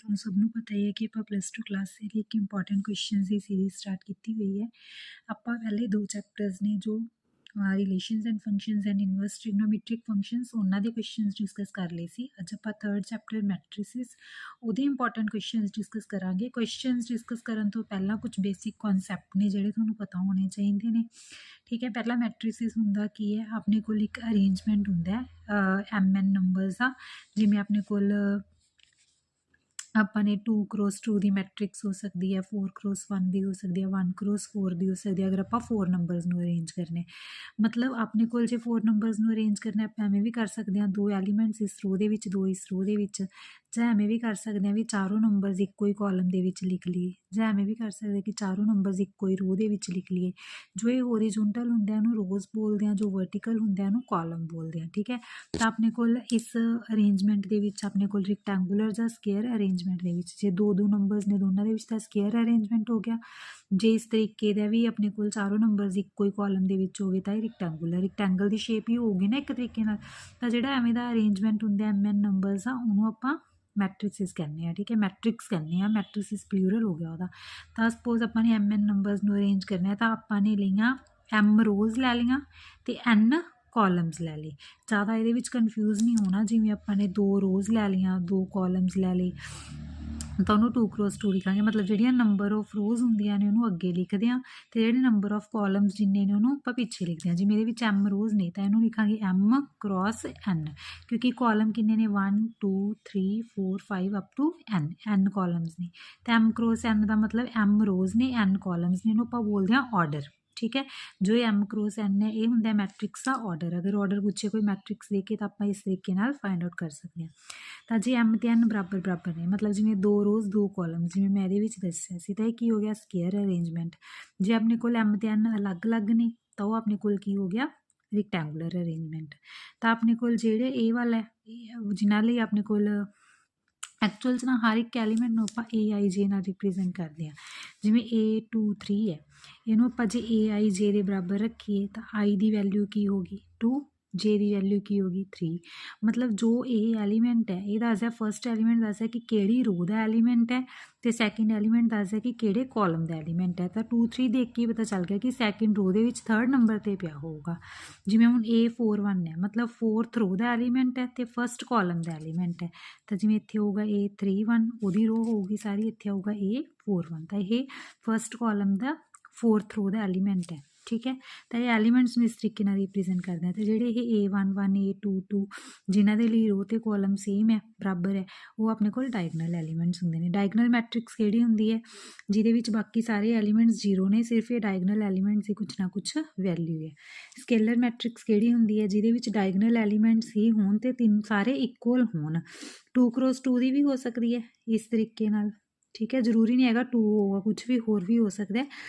ਤੁਹਾਨੂੰ ਸਭ ਨੂੰ ਪਤਾ ਹੀ ਹੈ ਕਿ ਆਪਾਂ ਪਲੱਸ 2 ਕਲਾਸ ਦੇ ਲਈ ਇੱਕ ਇੰਪੋਰਟੈਂਟ ਕੁਐਸਚਨਸ ਦੀ ਸੀਰੀਜ਼ ਸਟਾਰਟ ਕੀਤੀ ਹੋਈ ਹੈ। ਆਪਾਂ ਪਹਿਲੇ 2 ਚੈਪਟਰਸ ਨੇ ਜੋ relations and functions and inverse trigonometric functions ਉਹਨਾਂ ਦੇ ਕੁਐਸਚਨਸ ਡਿਸਕਸ ਕਰ ਲਏ ਸੀ। ਅੱਜ ਆਪਾਂ 3rd ਚੈਪਟਰ ਮੈਟ੍ਰਿਸਿਸ ਉਹਦੇ ਇੰਪੋਰਟੈਂਟ ਕੁਐਸਚਨਸ ਡਿਸਕਸ ਕਰਾਂਗੇ। ਕੁਐਸਚਨਸ ਡਿਸਕਸ ਕਰਨ ਤੋਂ ਪਹਿਲਾਂ ਕੁਝ ਬੇਸਿਕ ਕਨਸੈਪਟ ਨੇ ਜਿਹੜੇ ਤੁਹਾਨੂੰ ਪਤਾ ਹੋਣੇ ਚਾਹੀਦੇ ਨੇ। ਠੀਕ ਹੈ, ਪਹਿਲਾ ਮੈਟ੍ਰਿਸਿਸ ਹੁੰਦਾ ਕੀ ਹੈ, ਆਪਣੇ ਕੋਲ ਇੱਕ ਅਰੇਂਜਮੈਂਟ ਹੁੰਦਾ MN ਨੰਬਰਸ ਦਾ। ਜਿਵੇਂ ਆਪਣੇ ਕੋਲ ਆਪਾਂ ਨੇ 2x2 ਦੀ ਮੈਟ੍ਰਿਕਸ ਹੋ ਸਕਦੀ ਹੈ, 4x1 ਦੀ ਹੋ ਸਕਦੀ ਹੈ, 1x4 ਦੀ ਹੋ ਸਕਦੀ ਹੈ। ਅਗਰ ਆਪਾਂ 4 ਨੰਬਰਸ ਨੂੰ ਅਰੇਂਜ ਕਰਨੇ, ਮਤਲਬ ਆਪਣੇ ਕੋਲ ਜੇ 4 ਨੰਬਰਸ ਨੂੰ ਅਰੇਂਜ ਕਰਨਾ ਆਪਾਂ ਐਵੇਂ ਵੀ ਕਰ ਸਕਦੇ ਹਾਂ, 2 ਐਲੀਮੈਂਟਸ ਇਸ ਰੋ ਦੇ ਵਿੱਚ, 2 ਇਸ ਰੋ ਦੇ ਵਿੱਚ, ਜਾਂ ਐਵੇਂ ਵੀ ਕਰ ਸਕਦੇ ਹਾਂ ਵੀ ਚਾਰੋਂ ਨੰਬਰਸ ਇੱਕੋ ਹੀ ਕਾਲਮ ਦੇ ਵਿੱਚ ਲਿਖ ਲਈਏ, ਜਾਂ ਐਵੇਂ ਵੀ ਕਰ ਸਕਦੇ ਕਿ ਚਾਰੋਂ ਨੰਬਰਸ ਇੱਕੋ ਹੀ ਰੋ ਦੇ ਵਿੱਚ ਲਿਖ ਲਈਏ। ਜੋ ਇਹ ਹੋਰੀਜ਼ੋਨਟਲ ਹੁੰਦਾ ਇਹਨੂੰ ਰੋਜ਼ ਬੋਲਦੇ ਆ, ਜੋ ਵਰਟੀਕਲ ਹੁੰਦਾ ਇਹਨੂੰ ਕਾਲਮ ਬੋਲਦੇ ਆ। ਠੀਕ ਹੈ, ਤਾਂ ਆਪਣੇ ਕੋਲ ਇਸ ਅਰੇਂਜਮੈਂਟ ਦੇ ਵਿੱਚ ਆਪਣੇ ਕੋਲ ਰੈਕਟੈਂਗੂਲਰ ਜਾਂ ਸਕੁਅਰ ਅਰੇਂਜਮੈਂਟ ਦੇ ਵਿੱਚ ਜੇ 2 ਨੰਬਰਸ ਨੇ ਦੋਨਾਂ ਦੇ ਵਿੱਚ ਤਾਂ ਸਕੁਅਰ ਅਰੇਂਜਮੈਂਟ ਹੋ ਗਿਆ। ਜੇ ਇਸ ਤਰੀਕੇ ਦਾ ਵੀ ਆਪਣੇ ਕੋਲ ਚਾਰੋਂ ਨੰਬਰਸ ਇੱਕੋ ਹੀ ਕਾਲਮ ਦੇ ਵਿੱਚ ਹੋ ਗਏ ਤਾਂ ਇਹ ਰੈਕਟੈਂਗਲ ਦੀ ਸ਼ੇਪ ਹੀ ਹੋਊਗੀ ਨਾ ਇੱਕ ਤਰੀਕੇ ਨਾਲ। ਤਾਂ ਜਿਹੜਾ ਐਵੇਂ ਦਾ ਅਰੇਂਜਮੈਂਟ ਹੁੰਦਾ MN ਨੰਬਰਸ ਆ ਉਹਨੂੰ ਆਪਾਂ ਮੈਟ੍ਰਿਸਿਸ ਕਹਿੰਦੇ ਆ। ਠੀਕ ਹੈ, ਮੈਟ੍ਰਿਕਸ ਕਹਿੰਦੇ ਆ, ਮੈਟ੍ਰਿਸਿਸ ਪਲੂਰਲ ਹੋ ਗਿਆ ਉਹਦਾ। ਤਾਂ ਸਪੋਜ਼ ਆਪਾਂ ਨੇ MN ਨੰਬਰਸ ਨੂੰ ਅਰੇਂਜ ਕਰਨਾ ਤਾਂ ਆਪਾਂ ਨੇ ਲਈਆਂ M ਰੋਜ਼ ਲੈ ਲਈਆਂ ਅਤੇ N ਕਾਲਮਸ ਲੈ ਲਏ। ਜ਼ਿਆਦਾ ਇਹਦੇ ਵਿੱਚ ਕਨਫਿਊਜ਼ ਨਹੀਂ ਹੋਣਾ। ਜਿਵੇਂ ਆਪਾਂ ਨੇ 2 ਰੋਜ਼ ਲੈ ਲਈਆਂ, 2 ਕਾਲਮਸ ਲੈ ਲਏ ਤਾਂ ਉਹਨੂੰ 2x2 ਲਿਖਾਂਗੇ। ਮਤਲਬ ਜਿਹੜੀਆਂ ਨੰਬਰ ਆਫ ਰੋਜ਼ ਹੁੰਦੀਆਂ ਨੇ ਉਹਨੂੰ ਅੱਗੇ ਲਿਖਦੇ ਹਾਂ ਅਤੇ ਜਿਹੜੇ ਨੰਬਰ ਆਫ ਕਾਲਮਸ ਜਿੰਨੇ ਨੇ ਉਹਨੂੰ ਆਪਾਂ ਪਿੱਛੇ ਲਿਖਦੇ ਹਾਂ। ਜਿਵੇਂ ਇਹਦੇ ਵਿੱਚ M ਰੋਜ਼ ਨੇ ਤਾਂ ਇਹਨੂੰ ਲਿਖਾਂਗੇ M×N, ਕਿਉਂਕਿ ਕਾਲਮ ਕਿੰਨੇ ਨੇ 1 2 3 4 5 ਅਪ ਟੂ N ਕਾਲਮਸ ਨੇ। ਤਾਂ M×N ਦਾ ਮਤਲਬ M ਰੋਜ਼ ਨੇ, N ਕਾਲਮਸ ਨੇ, ਇਹਨੂੰ ਆਪਾਂ ਬੋਲਦੇ ਹਾਂ ਆਰਡਰ। ਠੀਕ ਹੈ, ਜੋ ਇਹ M×N ਹੈ ਇਹ ਹੁੰਦਾ ਮੈਟ੍ਰਿਕਸ ਦਾ ਆਰਡਰ। ਅਗਰ ਆਰਡਰ ਪੁੱਛੇ ਕੋਈ ਮੈਟ੍ਰਿਕਸ ਦੇ ਕੇ ਤਾਂ ਆਪਾਂ ਇਸ ਤਰੀਕੇ ਨਾਲ ਫਾਈਂਡ ਆਊਟ ਕਰ ਸਕਦੇ ਹਾਂ। ਤਾਂ ਜੇ M ਅਤੇ N ਬਰਾਬਰ ਨੇ, ਮਤਲਬ ਜਿਵੇਂ 2 ਰੋਜ਼ 2 ਕਾਲਮ, ਜਿਵੇਂ ਮੈਂ ਇਹਦੇ ਵਿੱਚ ਦੱਸਿਆ ਸੀ, ਤਾਂ ਇਹ ਕੀ ਹੋ ਗਿਆ ਸਕੁਅਰ ਅਰੇਂਜਮੈਂਟ। ਜੇ ਆਪਣੇ ਕੋਲ M ਅਤੇ N ਅਲੱਗ-ਅਲੱਗ ਨੇ ਤਾਂ ਉਹ ਆਪਣੇ ਕੋਲ ਕੀ ਹੋ ਗਿਆ ਰੈਕਟੈਂਗੂਲਰ ਅਰੇਂਜਮੈਂਟ। ਤਾਂ ਆਪਣੇ ਕੋਲ ਜਿਹੜੇ ਇਹ ਵਾਲਾ ਜਿਨ੍ਹਾਂ ਲਈ ਆਪਣੇ ਕੋਲ ਐਕਚੁਅਲ 'ਚ ਨਾ ਹਰ ਇੱਕ ਐਲੀਮੈਂਟ ਨੂੰ ਆਪਾਂ AIJ ਨਾਲ ਰਿਪਰੈਜ਼ੈਂਟ ਕਰਦੇ ਹਾਂ। ਜਿਵੇਂ A23 ਹੈ, ਇਹਨੂੰ ਆਪਾਂ ਜੇ AIJ ਦੇ ਬਰਾਬਰ ਰੱਖੀਏ ਤਾਂ I ਦੀ ਵੈਲਿਊ ਕੀ ਹੋਗੀ 2, J ਦੀ ਵੈਲਿਊ ਕੀ ਹੋਗੀ 3। ਮਤਲਬ ਜੋ ਇਹ ਐਲੀਮੈਂਟ ਹੈ ਇਹ ਦੱਸਦਾ, ਫਸਟ ਐਲੀਮੈਂਟ ਦੱਸਦਾ ਕਿ ਕਿਹੜੀ ਰੋ ਦਾ ਐਲੀਮੈਂਟ ਹੈ ਅਤੇ ਸੈਕਿੰਡ ਐਲੀਮੈਂਟ ਦੱਸਦਾ ਕਿ ਕਿਹੜੇ ਕਾਲਮ ਦਾ ਐਲੀਮੈਂਟ ਹੈ। ਤਾਂ 2 3 ਦੇਖ ਕੇ ਪਤਾ ਚੱਲ ਗਿਆ ਕਿ ਸੈਕਿੰਡ ਰੋ ਦੇ ਵਿੱਚ 3rd ਨੰਬਰ 'ਤੇ ਪਿਆ ਹੋਊਗਾ। ਜਿਵੇਂ ਹੁਣ A41 ਹੈ, ਮਤਲਬ 4th ਰੋ ਦਾ ਐਲੀਮੈਂਟ ਹੈ ਅਤੇ ਫਸਟ ਕਾਲਮ ਦਾ ਐਲੀਮੈਂਟ ਹੈ। ਤਾਂ ਜਿਵੇਂ ਇੱਥੇ ਹੋਊਗਾ A31 ਉਹਦੀ ਰੋ ਹੋਊਗੀ ਸਾਰੀ, ਇੱਥੇ ਆਊਗਾ A41, ਤਾਂ ਇਹ ਫਸਟ ਕਾਲਮ ਦਾ 4th ਰੋ ਦਾ ਐਲੀਮੈਂਟ ਹੈ। ਠੀਕ ਹੈ, ਤਾਂ ਇਹ ਐਲੀਮੈਂਟਸ ਨੂੰ ਇਸ ਤਰੀਕੇ ਨਾਲ ਰਿਪਰੈਜ਼ੈਂਟ ਕਰਦੇ ਆ। ਅਤੇ ਜਿਹੜੇ ਇਹ A11 A22 ਜਿਨ੍ਹਾਂ ਦੇ ਲਈ ਰੋ ਅਤੇ ਕਾਲਮ ਸੇਮ ਹੈ, ਬਰਾਬਰ ਹੈ, ਉਹ ਆਪਣੇ ਕੋਲ ਡਾਇਗਨਲ ਐਲੀਮੈਂਟਸ ਹੁੰਦੇ ਨੇ। ਡਾਇਗਨਲ ਮੈਟ੍ਰਿਕਸ ਕਿਹੜੀ ਹੁੰਦੀ ਹੈ, ਜਿਹਦੇ ਵਿੱਚ ਬਾਕੀ ਸਾਰੇ ਐਲੀਮੈਂਟਸ 0 ਨੇ, ਸਿਰਫ ਇਹ ਡਾਇਗਨਲ ਐਲੀਮੈਂਟਸ ਦੀ ਕੁਛ ਨਾ ਕੁਛ ਵੈਲਿਊ ਹੈ। ਸਕੇਲਰ ਮੈਟ੍ਰਿਕਸ ਕਿਹੜੀ ਹੁੰਦੀ ਹੈ, ਜਿਹਦੇ ਵਿੱਚ ਡਾਇਗਨਲ ਐਲੀਮੈਂਟਸ ਹੀ ਹੋਣ ਅਤੇ 3 ਸਾਰੇ ਇਕੁਅਲ ਹੋਣ। 2x2 ਦੀ ਵੀ ਹੋ ਸਕਦੀ ਹੈ ਇਸ ਤਰੀਕੇ ਨਾਲ। ਠੀਕ ਹੈ, ਜ਼ਰੂਰੀ ਨਹੀਂ ਹੈਗਾ 2 ਹੋਊਗਾ, ਕੁਛ ਵੀ ਹੋਰ ਵੀ ਹੋ ਸਕਦਾ।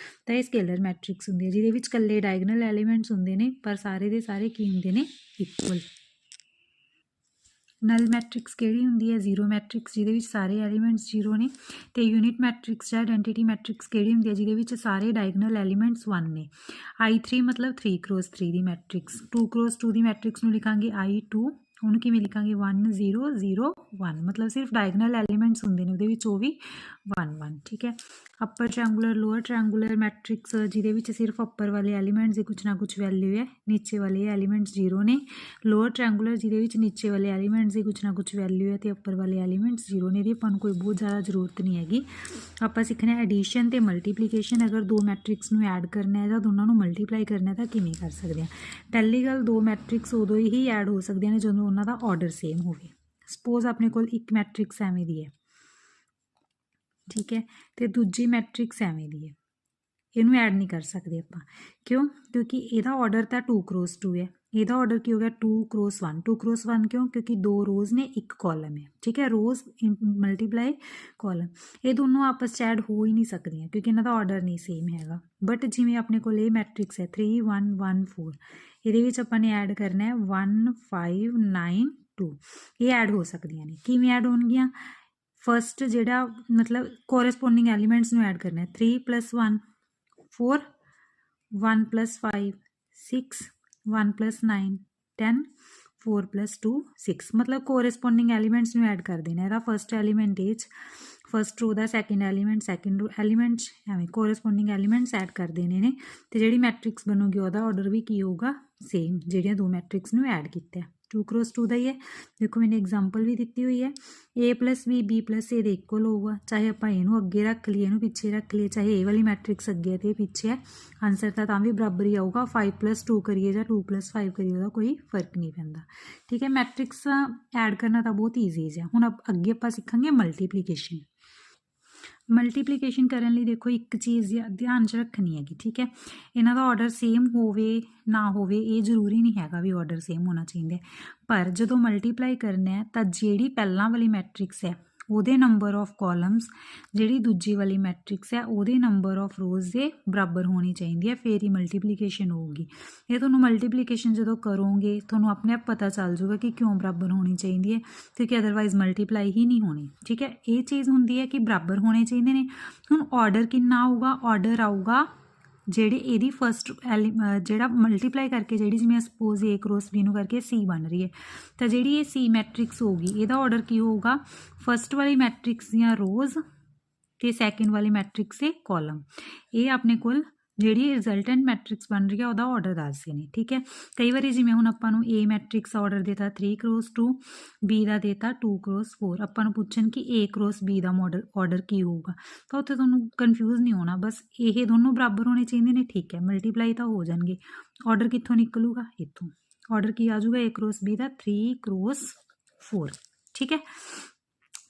ਤਾਂ ਇਹ ਸਕੇਲਰ ਮੈਟ੍ਰਿਕਸ ਹੁੰਦੀ ਹੈ ਜਿਹਦੇ ਵਿੱਚ ਇਕੱਲੇ ਡਾਇਗਨਲ ਐਲੀਮੈਂਟਸ ਹੁੰਦੇ ਨੇ ਪਰ ਸਾਰੇ ਦੇ ਸਾਰੇ ਕੀ ਹੁੰਦੇ ਨੇ ਇਕੁਅਲ। ਨਲ ਮੈਟ੍ਰਿਕਸ ਕਿਹੜੀ ਹੁੰਦੀ ਹੈ, 0 ਮੈਟ੍ਰਿਕਸ, ਜਿਹਦੇ ਵਿੱਚ ਸਾਰੇ ਐਲੀਮੈਂਟਸ 0 ਨੇ। ਅਤੇ ਯੂਨਿਟ ਮੈਟ੍ਰਿਕਸ ਜਾਂ ਆਇਡੈਂਟੀਟੀ ਮੈਟ੍ਰਿਕਸ ਕਿਹੜੀ ਹੁੰਦੀ ਹੈ, ਜਿਹਦੇ ਵਿੱਚ ਸਾਰੇ ਡਾਇਗਨਲ ਐਲੀਮੈਂਟਸ 1 ਨੇ। I3 ਮਤਲਬ 3x3 ਦੀ ਮੈਟ੍ਰਿਕਸ। 2x2 ਦੀ ਮੈਟ੍ਰਿਕਸ ਨੂੰ ਲਿਖਾਂਗੇ I2, ਉਹਨੂੰ ਕਿਵੇਂ ਲਿਖਾਂਗੇ 1 0 0 1, ਮਤਲਬ ਸਿਰਫ ਡਾਇਗਨਲ ਐਲੀਮੈਂਟਸ ਹੁੰਦੇ ਨੇ ਉਹਦੇ ਵਿੱਚ, ਉਹ ਵੀ 1 1। ਠੀਕ ਹੈ, upper triangular lower triangular matrix ਜਿਹਦੇ ਵਿੱਚ ਸਿਰਫ ਅੱਪਰ ਵਾਲੇ ਐਲੀਮੈਂਟਸ ਦੀ ਕੁਛ ਨਾ ਕੁਛ ਵੈਲਿਊ ਹੈ, ਨੀਚੇ ਵਾਲੇ ਐਲੀਮੈਂਟਸ 0 ਨੇ। ਲੋਅਰ ਟ੍ਰਾਇੰਗੂਲਰ ਜਿਹਦੇ ਵਿੱਚ ਨੀਚੇ ਵਾਲੇ ਐਲੀਮੈਂਟਸ ਦੀ ਕੁਛ ਨਾ ਕੁਛ ਵੈਲਿਊ ਹੈ ਅਤੇ ਉੱਪਰ ਵਾਲੇ ਐਲੀਮੈਂਟਸ 0 ਨੇ। ਇਹਦੀ ਆਪਾਂ ਨੂੰ ਕੋਈ ਬਹੁਤ ਜ਼ਿਆਦਾ ਜ਼ਰੂਰਤ ਨਹੀਂ ਹੈਗੀ। ਆਪਾਂ ਸਿੱਖਣਾ ਐਡੀਸ਼ਨ ਅਤੇ ਮਲਟੀਪਲੀਕੇਸ਼ਨ। ਅਗਰ 2 ਮੈਟ੍ਰਿਕਸ ਨੂੰ ਐਡ ਕਰਨਾ ਹੈ ਜਾਂ ਦੋਨਾਂ ਨੂੰ ਮਲਟੀਪਲਾਈ ਕਰਨਾ ਤਾਂ ਕਿਵੇਂ ਕਰ ਸਕਦੇ ਹਾਂ। ਪਹਿਲੀ ਗੱਲ, 2 ਮੈਟ੍ਰਿਕਸ ਉਦੋਂ ਹੀ ਐਡ ਹੋ ਸਕਦੀਆਂ ਨੇ ਜਦੋਂ ਉਹਨਾਂ ਦਾ ਆਰਡਰ ਸੇਮ ਹੋਵੇ। ਸਪੋਜ਼ ਆਪਣੇ ਕੋਲ ਇੱਕ ਮੈਟ੍ਰਿਕਸ ਐਵੇਂ ਦੀ ਹੈ, ਠੀਕ ਹੈ, ਅਤੇ ਦੂਜੀ ਮੈਟ੍ਰਿਕਸ ਐਵੇਂ ਦੀ ਹੈ, ਇਹਨੂੰ ਐਡ ਨਹੀਂ ਕਰ ਸਕਦੇ ਆਪਾਂ। ਕਿਉਂ? ਕਿਉਂਕਿ ਇਹਦਾ ਆਰਡਰ ਤਾਂ 2x2 ਹੈ, ਇਹਦਾ ਆਰਡਰ ਕੀ ਹੋ ਗਿਆ 2x1। 2x1 ਕਿਉਂ? ਕਿਉਂਕਿ 2 ਰੋਜ਼ ਨੇ, 1 ਕਾਲਮ ਹੈ। ਠੀਕ ਹੈ, ਰੋਜ਼ ਮਲਟੀਪਲਾਈ ਕਾਲਮ, ਇਹ ਦੋਨੋਂ ਆਪਸ 'ਚ ਐਡ ਹੋ ਹੀ ਨਹੀਂ ਸਕਦੀਆਂ ਕਿਉਂਕਿ ਇਹਨਾਂ ਦਾ ਆਰਡਰ ਨਹੀਂ ਸੇਮ ਹੈਗਾ। ਬਟ ਜਿਵੇਂ ਆਪਣੇ ਕੋਲ ਇਹ ਮੈਟ੍ਰਿਕਸ ਹੈ 3 1 1 4, ਇਹਦੇ ਵਿੱਚ ਆਪਾਂ ਨੇ ਐਡ ਕਰਨਾ ਹੈ 1 5 9 2, ਇਹ ਐਡ ਹੋ ਸਕਦੀਆਂ ਨੇ। ਕਿਵੇਂ ਐਡ ਹੋਣਗੀਆਂ? ਫਸਟ ਜਿਹੜਾ ਮਤਲਬ ਕੋਰਸਪੋਂਡਿੰਗ ਐਲੀਮੈਂਟਸ ਨੂੰ ਐਡ ਕਰਨਾ ਹੈ। 3 + 1 4, 1 + 5 6, 1 + 9 10, 4 + 2 6 मतलब ਕੋਰਸਪੋਂਡਿੰਗ ਐਲੀਮੈਂਟਸ ਨੂੰ ਐਡ ਕਰ ਦੇਣਾ। ਇਹਦਾ ਫਸਟ ਐਲੀਮੈਂਟ ਇਹ 'ਚ ਫਸਟ ਰੋ ਦਾ ਸੈਕਿੰਡ ਐਲੀਮੈਂਟ ਸੈਕਿੰਡ ਰੋ ਐਲੀਮੈਂਟ 'ਚ ਐਵੇਂ ਕੋਰਸਪੋਂਡਿੰਗ ਐਲੀਮੈਂਟਸ ਐਡ ਕਰ ਦੇਣੇ ਨੇ ਅਤੇ ਜਿਹੜੀ ਮੈਟ੍ਰਿਕਸ ਬਣੂਗੀ ਉਹਦਾ ਆਰਡਰ ਵੀ ਕੀ ਹੋਊਗਾ ਸੇਮ ਜਿਹੜੀਆਂ ਦੋ ਮੈਟ੍ਰਿਕਸ ਨੂੰ ਐਡ ਕੀਤਾ 2 × 2 ਦਾ ਹੀ ਹੈ। ਦੇਖੋ ਮੈंने ਐਗਜ਼ਾਮਪਲ ਵੀ ਦਿੱਤੀ ਹੋਈ ਹੈ A + B B + A ਦੇ ਇਕੁਅਲ ਹੋਊਗਾ ਚਾਹੇ ਆਪਾਂ ਇਹਨੂੰ ਅੱਗੇ ਰੱਖ ਲਈਏ ਇਹਨੂੰ ਪਿੱਛੇ ਰੱਖ ਲਈਏ ਚਾਹੇ ਇਹ ਵਾਲੀ ਮੈਟ੍ਰਿਕਸ ਅੱਗੇ ਹੈ ਅਤੇ ਇਹ ਪਿੱਛੇ ਹੈ ਆਨਸਰ ਤਾਂ ਵੀ ਬਰਾਬਰ ਹੀ ਆਊਗਾ 5 + 2 ਕਰੀਏ ਜਾਂ 2 + 5 ਕਰੀਏ ਉਹਦਾ ਕੋਈ ਫਰਕ ਨਹੀਂ ਪੈਂਦਾ। ਠੀਕ ਹੈ ਮੈਟ੍ਰਿਕਸ ਐਡ ਕਰਨਾ ਤਾਂ ਬਹੁਤ ਈਜ਼ੀ ਹੈ। ਹੁਣ ਅੱਗੇ ਆਪਾਂ ਸਿੱਖਾਂਗੇ ਮਲਟੀਪਲੀਕੇਸ਼ਨ। ਮਲਟੀਪਲੀਕੇਸ਼ਨ ਕਰਨ ਲਈ ਦੇਖੋ ਇੱਕ ਚੀਜ਼ ਧਿਆਨ 'ਚ ਰੱਖਣੀ ਹੈਗੀ ਠੀਕ ਹੈ ਇਹਨਾਂ ਦਾ ਆਰਡਰ ਸੇਮ ਹੋਵੇ ਨਾ ਹੋਵੇ ਇਹ ਜ਼ਰੂਰੀ ਨਹੀਂ ਹੈਗਾ ਵੀ ਆਰਡਰ ਸੇਮ ਹੋਣਾ ਚਾਹੀਦਾ ਪਰ ਜਦੋਂ ਮਲਟੀਪਲਾਈ ਕਰਨਾ ਹੈ ਤਾਂ ਜਿਹੜੀ ਪਹਿਲਾਂ ਵਾਲੀ ਮੈਟ੍ਰਿਕਸ ਹੈ ਉਹਦੇ ਨੰਬਰ ਆਫ ਕਾਲਮਸ ਜਿਹੜੀ ਦੂਜੀ ਵਾਲੀ ਮੈਟ੍ਰਿਕਸ ਹੈ ਉਹਦੇ ਨੰਬਰ ਆਫ ਰੋਜ਼ ਦੇ ਬਰਾਬਰ ਹੋਣੀ ਚਾਹੀਦੀ ਹੈ ਫਿਰ ਹੀ ਮਲਟੀਪਲੀਕੇਸ਼ਨ ਹੋਊਗੀ। ਇਹ ਤੁਹਾਨੂੰ ਮਲਟੀਪਲੀਕੇਸ਼ਨ ਜਦੋਂ ਕਰੋਗੇ ਤੁਹਾਨੂੰ ਆਪਣੇ ਆਪ ਪਤਾ ਚੱਲ ਜਾਊਗਾ ਕਿ ਕਿਉਂ ਬਰਾਬਰ ਹੋਣੀ ਚਾਹੀਦੀ ਹੈ ਕਿਉਂਕਿ ਅਦਰਵਾਈਜ਼ ਮਲਟੀਪਲਾਈ ਹੀ ਨਹੀਂ ਹੋਣੀ। ਠੀਕ ਹੈ ਇਹ ਚੀਜ਼ ਹੁੰਦੀ ਹੈ ਕਿ ਬਰਾਬਰ ਹੋਣੇ ਚਾਹੀਦੇ ਨੇ। ਹੁਣ ਆਰਡਰ ਕਿੰਨਾ ਆਊਗਾ ਆਰਡਰ ਆਊਗਾ ਜਿਹੜੀ ਇਹਦੀ ਫਸਟ ਜਿਹੜਾ ਮਲਟੀਪਲਾਈ ਕਰਕੇ ਜਿਹੜੀ ਜਿਵੇਂ ਸਪੋਜ਼ A × B ਨੂੰ ਕਰਕੇ C ਬਣ ਰਹੀ ਹੈ ਤਾਂ ਜਿਹੜੀ ਇਹ C ਮੈਟ੍ਰਿਕਸ ਹੋਊਗੀ ਇਹਦਾ ਆਰਡਰ ਕੀ ਹੋਊਗਾ ਫਸਟ ਵਾਲੀ ਮੈਟ੍ਰਿਕਸ ਦੀਆਂ ਰੋਜ਼ ਅਤੇ ਸੈਕਿੰਡ ਵਾਲੀ ਮੈਟ੍ਰਿਕਸ ਦੇ ਕਾਲਮ ਇਹ ਆਪਣੇ ਕੋਲ ਜਿਹੜੀ ਰਿਜ਼ਲਟੈਂਟ ਮੈਟ੍ਰਿਕਸ ਬਣ ਰਹੀ ਹੈ ਉਹਦਾ ਆਰਡਰ ਦੱਸਦੇ ਨੇ। ਠੀਕ ਹੈ ਕਈ ਵਾਰੀ ਜਿਵੇਂ ਹੁਣ ਆਪਾਂ ਨੂੰ A ਮੈਟ੍ਰਿਕਸ ਆਰਡਰ ਦੇਤਾ 3 × 2 B ਦਾ ਦੇਤਾ 2 × 4 ਆਪਾਂ ਨੂੰ ਪੁੱਛਣ ਕਿ A × B ਦਾ ਆਰਡਰ ਕੀ ਹੋਊਗਾ ਤਾਂ ਉੱਥੇ ਤੁਹਾਨੂੰ ਕਨਫਿਊਜ਼ ਨਹੀਂ ਹੋਣਾ ਬਸ ਇਹ ਦੋਨੋਂ ਬਰਾਬਰ ਹੋਣੇ ਚਾਹੀਦੇ ਨੇ। ਠੀਕ ਹੈ ਮਲਟੀਪਲਾਈ ਤਾਂ ਹੋ ਜਾਣਗੇ ਆਰਡਰ ਕਿੱਥੋਂ ਨਿਕਲੂਗਾ ਇੱਥੋਂ ਆਰਡਰ ਕੀ ਆ ਜਾਊਗਾ A × B ਦਾ 3 × 4। ਠੀਕ ਹੈ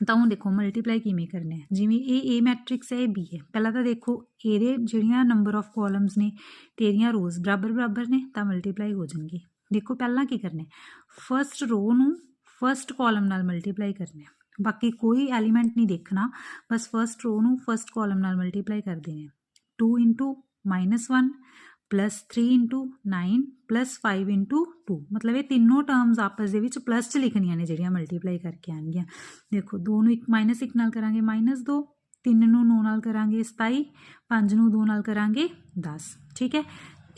ਤਾਂ ਹੁਣ ਦੇਖੋ ਮਲਟੀਪਲਾਈ ਕਿਵੇਂ ਕਰਨਾ ਹੈ ਜਿਵੇਂ ਇਹ A ਮੈਟ੍ਰਿਕਸ ਹੈ ਇਹ B ਹੈ ਪਹਿਲਾਂ ਤਾਂ ਦੇਖੋ ਇਹਦੇ ਜਿਹੜੀਆਂ ਨੰਬਰ ਆਫ ਕਾਲਮਸ ਨੇ ਅਤੇ ਇਹਦੀਆਂ ਰੋਜ਼ ਬਰਾਬਰ ਨੇ ਤਾਂ ਮਲਟੀਪਲਾਈ ਹੋ ਜਾਣਗੇ। ਦੇਖੋ ਪਹਿਲਾਂ ਕੀ ਕਰਨਾ ਫਸਟ ਰੋ ਨੂੰ ਫਸਟ ਕਾਲਮ ਨਾਲ ਮਲਟੀਪਲਾਈ ਕਰਨਾ ਬਾਕੀ ਕੋਈ ਐਲੀਮੈਂਟ ਨਹੀਂ ਦੇਖਣਾ ਬਸ ਫਸਟ ਰੋ ਨੂੰ ਫਸਟ ਕਾਲਮ ਨਾਲ ਮਲਟੀਪਲਾਈ ਕਰ ਦੇਣਾ 2 × -1 + 3 × 9 + 5 × 2 ਮਤਲਬ ਇਹ ਤਿੰਨੋਂ ਟਰਮਸ ਆਪਸ ਦੇ ਵਿੱਚ ਪਲੱਸ 'ਚ ਲਿਖਣੀਆਂ ਨੇ ਜਿਹੜੀਆਂ ਮਲਟੀਪਲਾਈ ਕਰਕੇ ਆਉਣਗੀਆਂ। ਦੇਖੋ 2 ਨੂੰ -1 ਨਾਲ ਕਰਾਂਗੇ -2 3 ਨੂੰ 9 ਨਾਲ ਕਰਾਂਗੇ 27 5 ਨੂੰ 2 ਨਾਲ ਕਰਾਂਗੇ 10। ਠੀਕ ਹੈ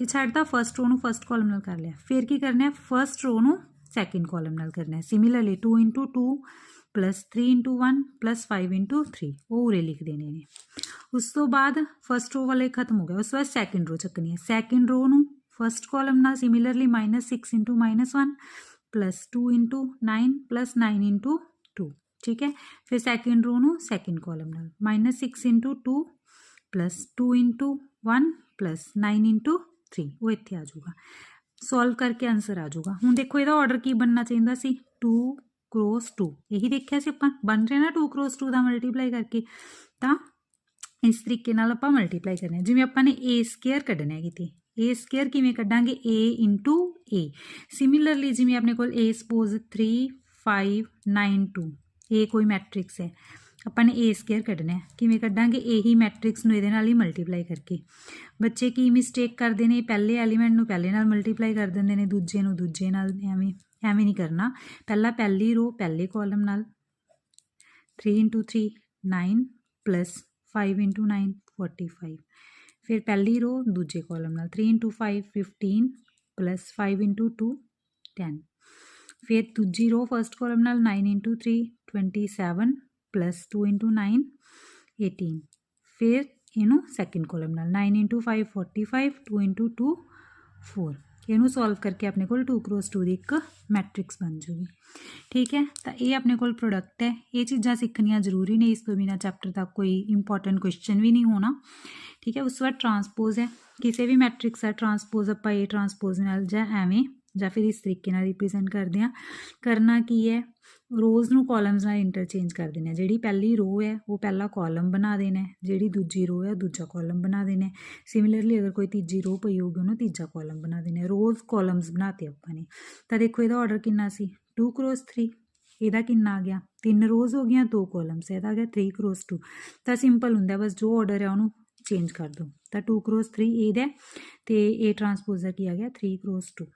ਇਹ ਛੱਡਦਾ ਫਸਟ ਰੋ ਨੂੰ ਫਸਟ ਕਾਲਮ ਨਾਲ ਕਰ ਲਿਆ ਫਿਰ ਕੀ ਕਰਨਾ ਫਸਟ ਰੋ ਨੂੰ ਸੈਕਿੰਡ ਕਾਲਮ ਨਾਲ ਕਰਨਾ ਸਿਮਿਲਰਲੀ 2 × 2 + 3 × 1 + 5 × 3 ਉਹ ਉਰੇ ਲਿਖ ਦੇਣੇ ਨੇ। ਉਸ ਤੋਂ ਬਾਅਦ ਫਸਟ ਰੋ ਵਾਲੇ ਖਤਮ ਹੋ ਗਿਆ ਉਸ ਤੋਂ ਬਾਅਦ ਸੈਕਿੰਡ ਰੋ ਚੱਕਣੀ ਹੈ ਸੈਕਿੰਡ ਰੋ ਨੂੰ ਫਸਟ ਕਾਲਮ ਨਾਲ ਸਿਮਿਲਰਲੀ -6 × -1 + 2 × 9 + 9 × 2। ਠੀਕ ਹੈ ਫਿਰ ਸੈਕਿੰਡ ਰੋ ਨੂੰ ਸੈਕਿੰਡ ਕਾਲਮ ਨਾਲ -6 × 2 + 2 × 1 + 9 × 3 ਉਹ ਇੱਥੇ ਆ ਜਾਊਗਾ ਸੋਲਵ ਕਰਕੇ ਆਨਸਰ ਆ ਜਾਊਗਾ। ਹੁਣ ਦੇਖੋ ਇਹਦਾ ਆਰਡਰ ਕੀ ਬਣਨਾ ਚਾਹੀਦਾ ਸੀ 2 × 2 ਇਹੀ ਦੇਖਿਆ ਸੀ ਆਪਾਂ ਬਣ ਰਿਹਾ ਨਾ 2 × 2 ਦਾ ਮਲਟੀਪਲਾਈ ਕਰਕੇ ਤਾਂ ਇਸ ਤਰੀਕੇ ਨਾਲ ਆਪਾਂ ਮਲਟੀਪਲਾਈ ਕਰਨਾ ਜਿਵੇਂ ਆਪਾਂ ਨੇ A² ਕੱਢਣਾ ਕਿਤੇ A² ਕਿਵੇਂ ਕੱਢਾਂਗੇ A × A ਸਿਮਿਲਰਲੀ ਜਿਵੇਂ ਆਪਣੇ ਕੋਲ A ਸਪੋਜ਼ 3 5 9 2 ਇਹ ਕੋਈ ਮੈਟ੍ਰਿਕਸ ਹੈ ਆਪਾਂ ਨੇ A² ਕੱਢਣਾ ਕਿਵੇਂ ਕੱਢਾਂਗੇ ਇਹੀ ਮੈਟ੍ਰਿਕਸ ਨੂੰ ਇਹਦੇ ਨਾਲ ਹੀ ਮਲਟੀਪਲਾਈ ਕਰਕੇ। ਬੱਚੇ ਕੀ ਮਿਸਟੇਕ ਕਰਦੇ ਨੇ ਪਹਿਲੇ ਐਲੀਮੈਂਟ ਨੂੰ ਪਹਿਲੇ ਨਾਲ ਮਲਟੀਪਲਾਈ ਕਰ ਦਿੰਦੇ ਨੇ ਦੂਜੇ ਨੂੰ ਦੂਜੇ ਨਾਲ ਐਵੇਂ ਨਹੀਂ ਕਰਨਾ ਪਹਿਲਾਂ ਪਹਿਲੀ ਰੋ ਪਹਿਲੇ ਕਾਲਮ ਨਾਲ 3 × 3 9 + 5 × 9 45 ਫਿਰ ਪਹਿਲੀ ਰੋ ਦੂਜੇ ਕਾਲਮ ਨਾਲ 3 × 5 15 + 5 × 2 10 ਫਿਰ ਦੂਜੀ ਰੋ ਫਸਟ ਕਾਲਮ ਨਾਲ 9 × 3 27 + 2 × 9 18 ਫਿਰ ਇਹਨੂੰ ਸੈਕਿੰਡ ਕਾਲਮ ਨਾਲ 9 × 5 45 2 × 2 4 ਇਹਨੂੰ ਸੋਲਵ ਕਰਕੇ ਆਪਣੇ ਕੋਲ 2 × 2 ਦੀ ਇੱਕ ਮੈਟ੍ਰਿਕਸ ਬਣ ਜੂਗੀ। ਠੀਕ ਹੈ ਤਾਂ ਇਹ ਆਪਣੇ ਕੋਲ ਪ੍ਰੋਡਕਟ ਹੈ ਇਹ ਚੀਜ਼ਾਂ ਸਿੱਖਣੀਆਂ ਜ਼ਰੂਰੀ ਨੇ ਇਸ ਤੋਂ ਬਿਨਾਂ ਚੈਪਟਰ ਤੱਕ ਕੋਈ ਇੰਪੋਰਟੈਂਟ ਕੁਐਸਚਨ ਵੀ ਨਹੀਂ ਹੋਣਾ। ਠੀਕ ਹੈ ਉਸ ਤੋਂ ਬਾਅਦ ਟਰਾਂਸਪੋਜ਼ ਹੈ ਕਿਸੇ ਵੀ ਮੈਟ੍ਰਿਕਸ ਦਾ ਟਰਾਂਸਪੋਜ਼ ਆਪਾਂ A ਟਰਾਂਸਪੋਜ਼ ਨਾਲ ਜਾਂ ਐਵੇਂ ਜਾਂ ਫਿਰ ਇਸ ਤਰੀਕੇ ਨਾਲ ਰਿਪਰੈਜ਼ੈਂਟ ਕਰਦੇ ਹਾਂ। ਕਰਨਾ ਕੀ ਹੈ ਰੋਜ਼ ਨੂੰ ਕਾਲਮਸ ਨਾਲ ਇੰਟਰਚੇਂਜ ਕਰ ਦੇਣਾ ਜਿਹੜੀ ਪਹਿਲੀ ਰੋ ਹੈ ਉਹ ਪਹਿਲਾ ਕਾਲਮ ਬਣਾ ਦੇਣਾ ਜਿਹੜੀ ਦੂਜੀ ਰੋ ਹੈ ਦੂਜਾ ਕਾਲਮ ਬਣਾ ਦੇਣਾ ਸਿਮਿਲਰਲੀ ਅਗਰ ਕੋਈ ਤੀਜੀ ਰੋ ਪਈ ਹੋਊਗੀ ਉਹਨੂੰ ਤੀਜਾ ਕਾਲਮ ਬਣਾ ਦੇਣਾ ਰੋਜ਼ ਕਾਲਮਸ ਬਣਾਤੇ ਆਪਾਂ ਨੇ। ਤਾਂ ਦੇਖੋ ਇਹਦਾ ਆਰਡਰ ਕਿੰਨਾ ਸੀ 2 × 3 ਇਹਦਾ ਕਿੰਨਾ ਆ ਗਿਆ 3 ਰੋਜ਼ ਹੋ ਗਈਆਂ 2 ਕਾਲਮਸ ਇਹਦਾ ਆ ਗਿਆ 3 × 2 ਤਾਂ ਸਿੰਪਲ ਹੁੰਦਾ ਬਸ ਜੋ ਆਰਡਰ ਹੈ ਉਹਨੂੰ ਚੇਂਜ ਕਰ ਦਿਓ ਤਾਂ 2 × 3 ਇਹਦਾ ਅਤੇ A ਟਰਾਂਸਪੋਜ਼ ਦਾ ਕੀ ਆ ਗਿਆ 3 × 2।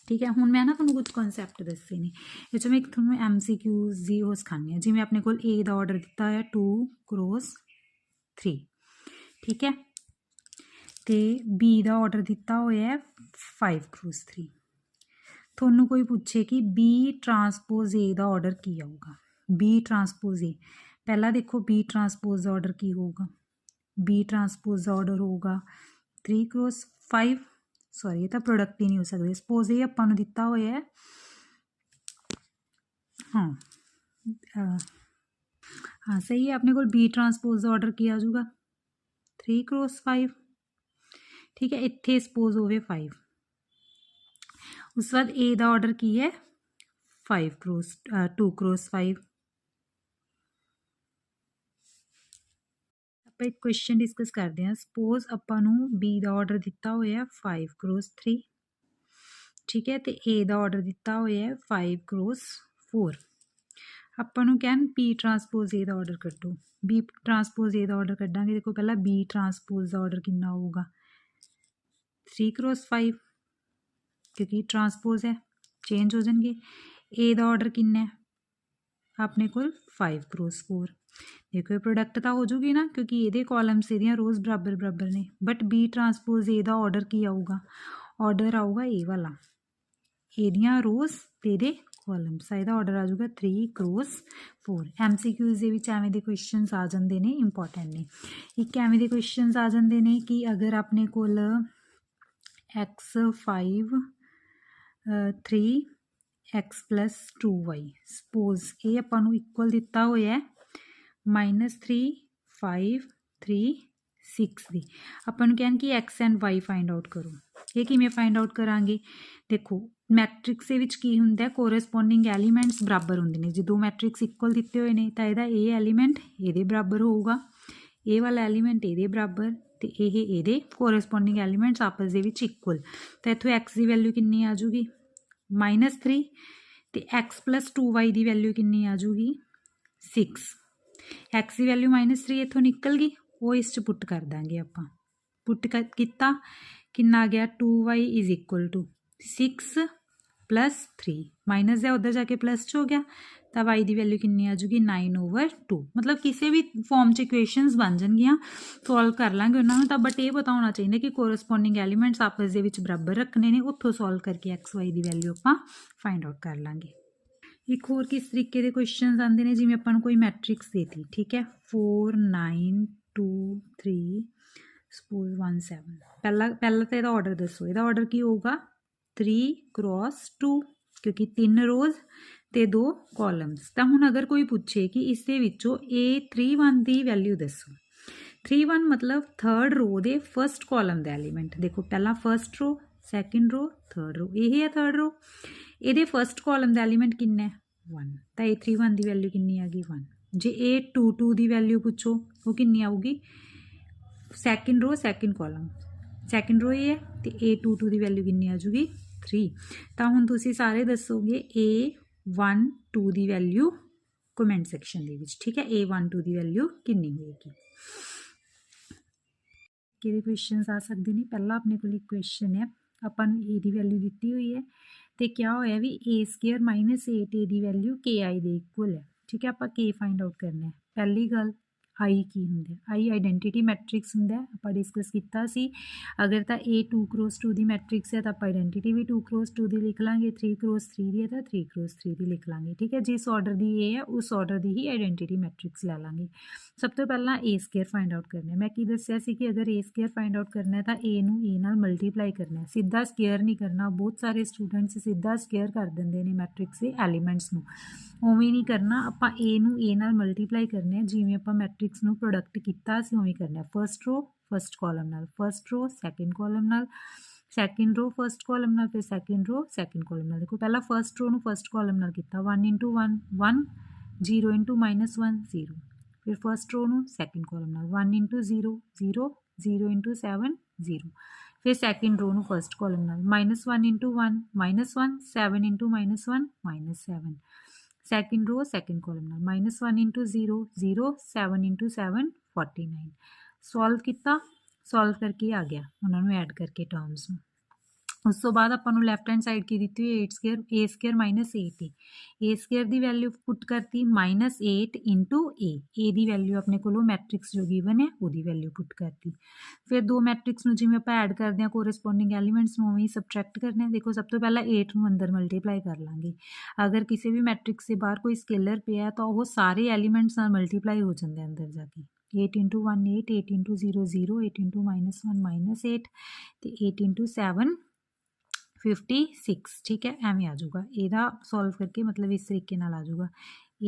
ਠੀਕ ਹੈ ਹੁਣ ਮੈਂ ਨਾ ਤੁਹਾਨੂੰ ਕੁਝ ਕਨਸੈਪਟ ਦੱਸੇ ਨੇ ਇਹ 'ਚੋਂ ਮੈਂ ਇੱਕ ਤੁਹਾਨੂੰ MCQs ਦੀ ਉਹ ਸਿਖਾਉਂਦੀ ਹਾਂ ਜਿਵੇਂ ਆਪਣੇ ਕੋਲ A ਦਾ ਆਰਡਰ ਦਿੱਤਾ ਹੋਇਆ 2 × 3 ਠੀਕ ਹੈ ਅਤੇ B ਦਾ ਆਰਡਰ ਦਿੱਤਾ ਹੋਇਆ 5 × 3 ਤੁਹਾਨੂੰ ਕੋਈ ਪੁੱਛੇ ਕਿ बी ट्रांसपोज ए ਦਾ ਆਰਡਰ ਕੀ ਆਊਗਾ, B ट्रांसपोज ए ਪਹਿਲਾਂ ਦੇਖੋ B ट्रांसपोज ਦਾ ਆਰਡਰ ਕੀ ਹੋਊਗਾ, B ट्रांसपोज ਦਾ ਆਰਡਰ ਹੋਊਗਾ 3x5 ਸੌਰੀ ਇਹ ਤਾਂ ਪ੍ਰੋਡਕਟ ਹੀ ਨਹੀਂ ਹੋ ਸਕਦੇ, ਸਪੋਜ਼ ਇਹ ਆਪਾਂ ਨੂੰ ਦਿੱਤਾ ਹੋਇਆ ਹੈ हाँ सही है अपने को B ट्रांसपोज का ऑर्डर किया जाऊगा 3x5 ठीक है, इत्थे सपोज होवे 5 उस बाद A का ऑर्डर की है 2x5 आप एक क्वेश्चन डिस्कस करते हैं। सपोज ਆਪਾਂ ਨੂੰ B ਦਾ ਆਰਡਰ ਦਿੱਤਾ ਹੋਇਆ 5x3 ठीक है, तो A ਦਾ ਆਰਡਰ ਦਿੱਤਾ ਹੋਇਆ 5x4 ਆਪਾਂ ਨੂੰ ਕਹਿਣ B ट्रांसपोज A ਦਾ ਆਰਡਰ ਕੱਢੋ, B ट्रांसपोज A ਦਾ ਆਰਡਰ ਕੱਢਾਂਗੇ। ਦੇਖੋ ਪਹਿਲਾਂ B ट्रांसपोज ਦਾ ਆਰਡਰ ਕਿੰਨਾ ਹੋਊਗਾ 3x5 क्योंकि ट्रांसपोज है चेंज हो जाएंगे। A ਦਾ ਆਰਡਰ ਕਿੰਨਾ है ਆਪਣੇ ਕੋਲ 5x4 देखो ये प्रोडक्ट तो हो जूगी ना क्योंकि ये कॉलम्स ये रोज़ बराबर बराबर ने, बट B ट्रांसपोज ए का ऑर्डर की आऊगा, ऑर्डर आऊगा ए वाला, एदियाँ रोज़ ते कॉलम्स ਇਹਦਾ ऑर्डर आ जाऊगा 3x4। MCQs ਦੇ ਵਿੱਚ ਐਵੇਂ ਦੇ ਕੁਐਸਚਨਸ ਆ ਜਾਂਦੇ ਨੇ, ਇੰਪੋਰਟੈਂਟ ਨੇ। ਇੱਕ ਐਵੇਂ ਦੇ ਕੁਐਸਚਨਸ ਆ ਜਾਂਦੇ ਨੇ ਕਿ ਅਗਰ ਆਪਣੇ ਕੋਲ x5 3x + 2y ਸਪੋਜ਼ ਇਹ ਆਪਾਂ ਨੂੰ ਇਕੁਅਲ ਦਿੱਤਾ ਹੋਇਆ -3 5 3 6 ਦੀ ਆਪਾਂ ਨੂੰ ਕਹਿਣ ਕਿ x and y find out करो। ਇਹ ਕਿਵੇਂ फाइंड आउट ਕਰਾਂਗੇ, ਦੇਖੋ ਮੈਟ੍ਰਿਕਸ ਦੇ ਵਿੱਚ ਕੀ ਹੁੰਦਾ ਕੋਰਸਪੋਂਡਿੰਗ ਐਲੀਮੈਂਟਸ ਬਰਾਬਰ ਹੁੰਦੇ ਨੇ। ਜਦੋਂ ਮੈਟ੍ਰਿਕਸ ਇਕੁਅਲ ਦਿੱਤੇ ਹੋਏ ਨੇ ਤਾਂ ਇਹਦਾ ਇਹ ਐਲੀਮੈਂਟ ਇਹਦੇ ਬਰਾਬਰ ਹੋਊਗਾ, ਇਹ ਵਾਲਾ ਐਲੀਮੈਂਟ ਇਹਦੇ ਬਰਾਬਰ ਤੇ ਇਹ ਇਹਦੇ ਕੋਰਸਪੋਂਡਿੰਗ ਐਲੀਮੈਂਟਸ ਆਪਸ ਦੇ ਵਿੱਚ ਇਕੁਅਲ। ਤਾਂ ਇੱਥੋਂ x ਦੀ ਵੈਲਿਊ ਕਿੰਨੀ ਆ ਜੂਗੀ -3 ਤੇ x + 2y ਦੀ ਵੈਲਿਊ ਕਿੰਨੀ ਆ ਜੂਗੀ 6। x ਦੀ ਵੈਲਿਊ -3 ਇੱਥੋਂ ਨਿਕਲ ਗਈ, ਉਹ ਇਸ 'ਚ ਪੁੱਟ ਕਰ ਦਾਂਗੇ ਆਪਾਂ। ਪੁੱਟ ਕੀਤਾ ਕਿੰਨਾ ਆ ਗਿਆ 2y = 6 + 3 ਮਾਈਨਸ ਹੈ ਉੱਧਰ ਜਾ ਕੇ ਪਲੱਸ 'ਚ ਹੋ ਗਿਆ ਤਾਂ y ਦੀ ਵੈਲਿਊ ਕਿੰਨੀ ਆ ਜੂਗੀ 9/2। ਮਤਲਬ ਕਿਸੇ ਵੀ ਫਾਰਮ 'ਚ ਇਕੁਏਸ਼ਨਸ ਬਣ ਜਾਣਗੀਆਂ, ਸੋਲਵ ਕਰ ਲਾਂਗੇ ਉਹਨਾਂ ਨੂੰ ਤਾਂ, ਬਟ ਇਹ ਪਤਾ ਹੋਣਾ ਚਾਹੀਦਾ ਕਿ ਕੋਰਸਪੋਂਡਿੰਗ ਐਲੀਮੈਂਟਸ ਆਪਸ ਦੇ ਵਿੱਚ ਬਰਾਬਰ ਰੱਖਣੇ ਨੇ, ਉੱਥੋਂ ਸੋਲਵ ਕਰਕੇ x y ਦੀ ਵੈਲਿਊ ਆਪਾਂ फाइंड आउट कर ਲਾਂਗੇ। एक होर किस तरीके के क्वेश्चन आते हैं, जिवें अपन कोई मैट्रिक्स देती ठीक है 4 9 2 3 सपोज 1 7 पहला तो यदा ऑर्डर दसो, यदा ऑर्डर की होगा 3x2 क्योंकि 3 रोज़ ते 2 कॉलम्स। तो हुण अगर कोई पूछे कि इस दे विचों A31 की वैल्यू दसो, 31 मतलब थर्ड रो दे फर्स्ट कॉलम का एलीमेंट। देखो पहला first row second row third row, यही है थर्ड रो, ਇਹਦੇ फर्स्ट कॉलम का एलीमेंट किन्ना है 1 तो A31 की वैल्यू किन्नी आ गई 1। जे A22 की वैल्यू पूछो वो किन्नी आऊगी सैकेंड रो सैकेंड कॉलम, सैकेंड रो ये है तो A22 की वैल्यू किन्नी आ जूगी 3। तो हुण तुसीं सारे दसोगे A12 की वैल्यू कमेंट सैक्शन दे विच ठीक है, A12 की वैल्यू किन्नी होएगी। किहड़े क्वेश्चन आ सकते हैं, पहला अपने को क्वेश्चन है अपन A की वैल्यू दी हुई है तो क्या होया भी A² - 8A की वैल्यू KI के इक्वल है ठीक है। आप K फाइंड आउट करना है। पहली गल आई की होंगे, आई आइडेंटिटी मैट्रिक्स होंगे, आप डिस्कस किया सी। अगर तो A 2x2 की मैट्रिक्स है तो आप आइडेंटिटी भी 2x2 की लिख लाँगे, 3x3 की है तो 3x3 की लिख लाँगे ठीक है। जिस ऑर्डर की A है उस ऑर्डर की ही आइडेंटिटी मैट्रिक्स ले लाँगे। सब तो पहला A² फाइंड आउट करना है। मैं की दसिया सी कि अगर A² फाइंड आउट करना है तो A नूं A नाल मल्टीप्लाई करना है, सीधा स्केयर नहीं करना। बहुत सारे स्टूडेंट्स सीधा स्केयर कर देंगे ने मैट्रिक्स के एलीमेंट्स नूं, उवें नहीं करना। आपां A नूं A नाल मल्टीप्लाई करना है, जिवें आपां मैट्रिक्स नूं प्रोडक्ट कीता सी उवें करना है। फर्स्ट रो फर्स्ट कॉलम नाल, फर्स्ट रो सैकेंड कॉलम नाल, सैकेंड रो फर्स्ट कॉलम नाल, फिर सैकेंड रो सैकेंड कॉलम नाल। देखो पहला फर्स्ट रो नूं फर्स्ट कॉलम नाल कीता 1 × 1 1 0 × -1 0, फिर फर्स्ट रो नूं सैकेंड कॉलम नाल 1 × 0 0 0 × 7 0, फिर सैकेंड रो नूं फर्स्ट कॉलम नाल -1 × 1 -1 7 × -1 -7, सैकेंड रो सैकेंड कॉलम नाल -1 × 0 0 7 × 7 49। सॉल्व किया, सॉल्व करके आ गया उन्होंने ऐड करके टर्म्स में। उस तो बाद अपन लैफ्ट हैंड साइड की दी हुई 8 स्केयर ए स्केयर माइनस 8 ए स्केयर की वैल्यू पुट करती -8 इंटू ए की वैल्यू अपने को मैट्रिक्स जो गिवन है वो वैल्यू पुट करती। फिर दो मैट्रिक्स जिवें आप ऐड करते हैं कोरस्पोंडिंग एलीमेंट्स में उवें सबट्रैक्ट करने हैं। देखो सब तो पहला 8 नूं अंदर मल्टीप्लाई कर लाँगे। अगर किसी भी मैट्रिक्स से बाहर कोई स्केलर पिया तो वो सारे एलीमेंट्स नाल मल्टीप्लाई हो जाते हैं अंदर जाके। 8 इंटू 1 8 8 इंटू 0 0 8 इंटू -1 -8 तो 8 इंटू 7 56 ठीक है एवें आ जाऊगा। ਇਹਦਾ सॉल्व करके मतलब इस तरीके नाल आ जाऊगा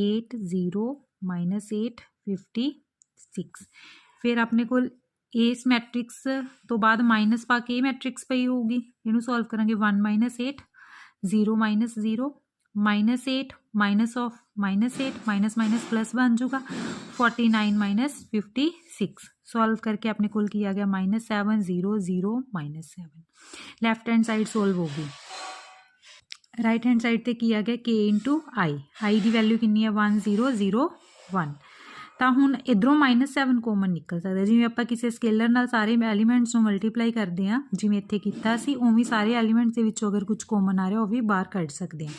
8 0 -8 56। फिर अपने को इस मैट्रिक्स तो बाद माइनस पा के मैट्रिक्स पई होगी इनू सॉल्व करांगे 1 -8 0 -0 -8 minus of -8 minus minus plus बन जाऊगा 49 -56 सॉल्व करके अपने को किया गया -7 0 0 -7। लैफ्ट हैंड साइड सॉल्व होगी। राइट हैंड साइड पे किया गया k इंटू आई की वैल्यू कितनी है 1 0 0 1 तो हुण इधरों -7 कॉमन निकल सकता जिवें आपां किसी स्केलर नाल सारे एलीमेंट्स नूं मल्टीप्लाई करते हैं जिवें इत्थे कीता सी उवें सारे एलीमेंट्स दे विचों अगर कुछ कॉमन आ रहा वो भी बाहर कढ सकते हैं।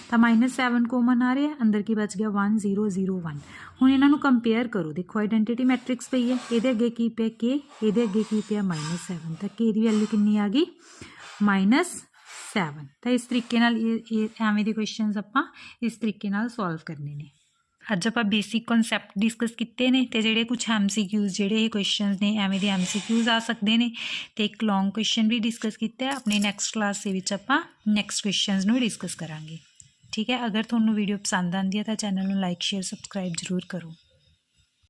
तो -7 कॉमन आ रहा है अंदर की बच गया 1 0 0 1। हुण इन्हां नूं कंपेयर करो देखो आइडेंटिटी मैट्रिक्स पई है इहदे अगे की पिया k इहदे अगे की पिया -7 तो k दी वैल्यू कितनी आ गई -7। तो इस तरीके नाल एवें दे क्वेश्चनस आपां इस तरीके नाल सॉल्व करने ने। अज आप बेसिक कॉन्सैप्ट डिस्कस किए हैं तो जोड़े कुछ MCQs जोड़े क्वेश्चन ने एवें दे MCQs आ सकते हैं तो एक लॉन्ग क्वेश्चन भी डिस्कस किया अपनी नैक्सट क्लास के आप नैक्सट क्वेश्चनस भी डिस्कस करांगे। ठीक है अगर थोड़ा वीडियो पसंद आती है तो चैनल को लाइक शेयर सबसक्राइब जरूर करो।